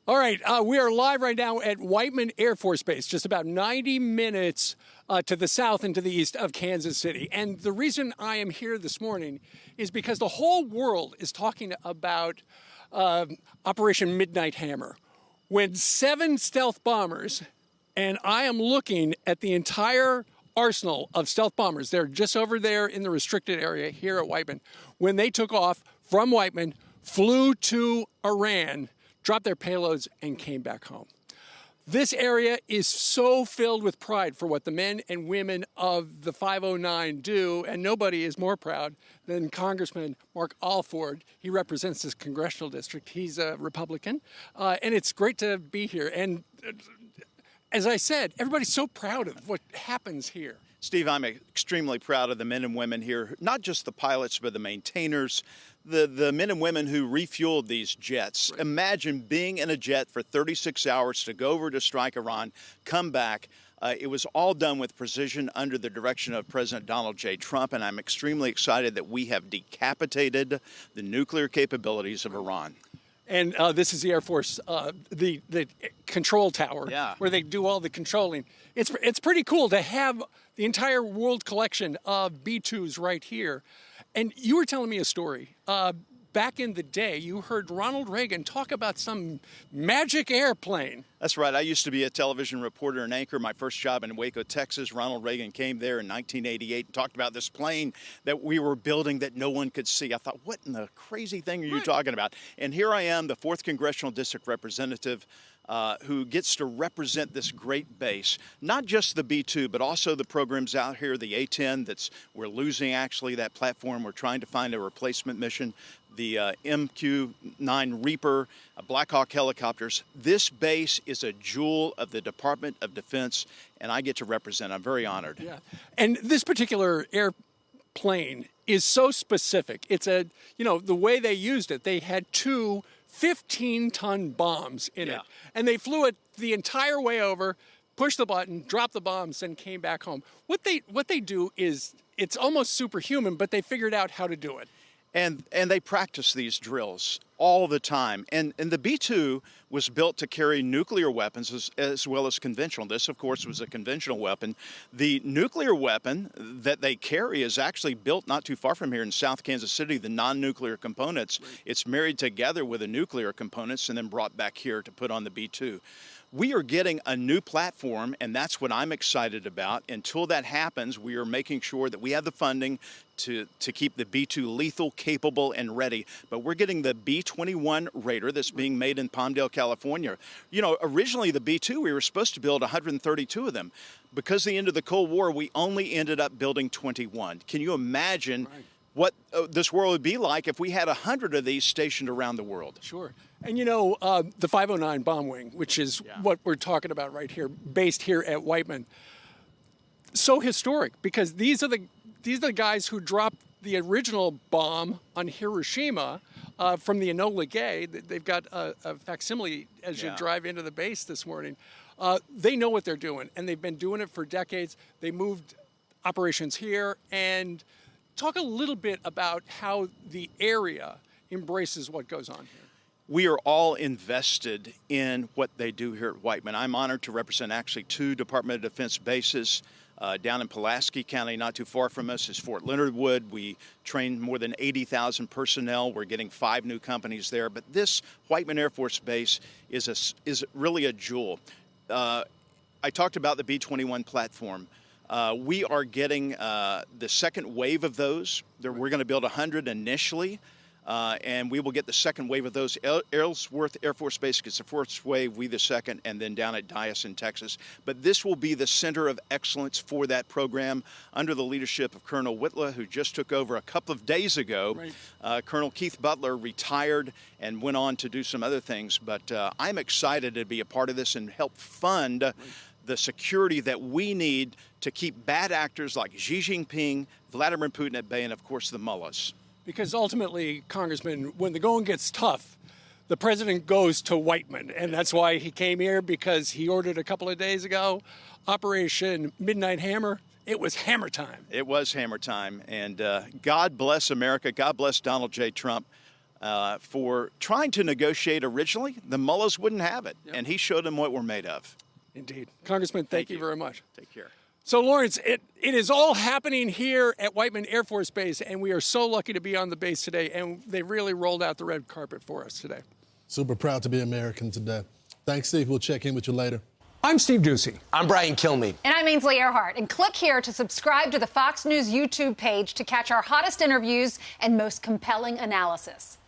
All right, we are live right now at Whiteman Air Force Base, just about 90 minutes to the south and to the east of Kansas City. And the reason I am here this morning is because the whole world is talking about Operation Midnight Hammer, when 7 stealth bombers, and I am looking at the entire arsenal of stealth bombers, they're just over there in the restricted area here at Whiteman, when they took off from Whiteman, flew to Iran, dropped their payloads, and came back home. This area is so filled with pride for what the men and women of the 509 do, and nobody is more proud than Congressman Rep Alford. He represents this congressional district. He's a Republican, and it's great to be here. And as I said, everybody's so proud of what happens here. Steve, I'm extremely proud of the men and women here, not just the pilots, but the maintainers, the men and women who refueled these jets. Right. Imagine being in a jet for 36 hours to go over to strike Iran, come back. It was all done with precision under the direction of President Donald J. Trump, and I'm extremely excited that we have decapitated the nuclear capabilities of Iran. And this is the Air Force, the control tower, where they do all the controlling. It's pretty cool to have the entire world collection of B-2s right here. And you were telling me a story. Back in the day, you heard Ronald Reagan talk about some magic airplane. That's right. I used to be a television reporter and anchor. My first job in Waco, Texas. Ronald Reagan came there in 1988 and talked about this plane that we were building that no one could see. I thought, what in the crazy thing are you talking about? And here I am, the 4th Congressional District Representative, who gets to represent this great base, not just the B-2, but also the programs out here, the A-10 we're losing actually that platform. We're trying to find a replacement mission, the MQ-9 Reaper, Black Hawk helicopters. This base is a jewel of the Department of Defense, and I get to represent. I'm very honored. Yeah, and this particular airplane is so specific. It's the way they used it, they had 2 15-ton bombs in it. And they flew it the entire way over, pushed the button, dropped the bombs, and came back home. What they do is, it's almost superhuman, but they figured out how to do it. And they practice these drills all the time. And the B-2 was built to carry nuclear weapons as well as conventional. This, of course, was a conventional weapon. The nuclear weapon that they carry is actually built not too far from here in South Kansas City, the non-nuclear components. Right. It's married together with the nuclear components and then brought back here to put on the B-2. We are getting a new platform, and that's what I'm excited about. Until that happens, we are making sure that we have the funding to keep the B-2 lethal, capable, and ready. But we're getting the B-21 Raider that's being made in Palmdale, California. You know, originally the B-2, we were supposed to build 132 of them. Because of the end of the Cold War, we only ended up building 21. Can you imagine what this world would be like if we had 100 of these stationed around the world? Sure. And the 509 bomb wing, which is what we're talking about right here, based here at Whiteman, so historic because these are the guys who dropped the original bomb on Hiroshima from the Enola Gay. They've got a facsimile as you drive into the base this morning. They know what they're doing, and they've been doing it for decades. They moved operations here. And talk a little bit about how the area embraces what goes on here. We are all invested in what they do here at Whiteman. I'm honored to represent actually 2 Department of Defense bases. Down in Pulaski County, not too far from us, is Fort Leonard Wood. We train more than 80,000 personnel. We're getting 5 new companies there. But this Whiteman Air Force Base is really a jewel. I talked about the B-21 platform. We are getting the second wave of those. We're going to build 100 initially. And we will get the second wave of those. Ellsworth Air Force Base gets the first wave, we the second, and then down at Dyess in Texas. But this will be the center of excellence for that program under the leadership of Colonel Whitla, who just took over a couple of days ago. Right. Colonel Keith Butler retired and went on to do some other things. But I'm excited to be a part of this and help fund the security that we need to keep bad actors like Xi Jinping, Vladimir Putin at bay, and, of course, the mullahs. Because ultimately, Congressman, when the going gets tough, the president goes to Whiteman. And that's why he came here, because he ordered a couple of days ago, Operation Midnight Hammer. It was hammer time. It was hammer time. And God bless America. God bless Donald J. Trump. for trying to negotiate originally. The mullahs wouldn't have it, and he showed them what we're made of. Indeed. Congressman, thank you very much. Take care. So, Lawrence, it is all happening here at Whiteman Air Force Base, and we are so lucky to be on the base today, and they really rolled out the red carpet for us today. Super proud to be American today. Thanks, Steve. We'll check in with you later. I'm Steve Ducey. I'm Brian Kilmeade. And I'm Ainsley Earhart. And click here to subscribe to the Fox News YouTube page to catch our hottest interviews and most compelling analysis.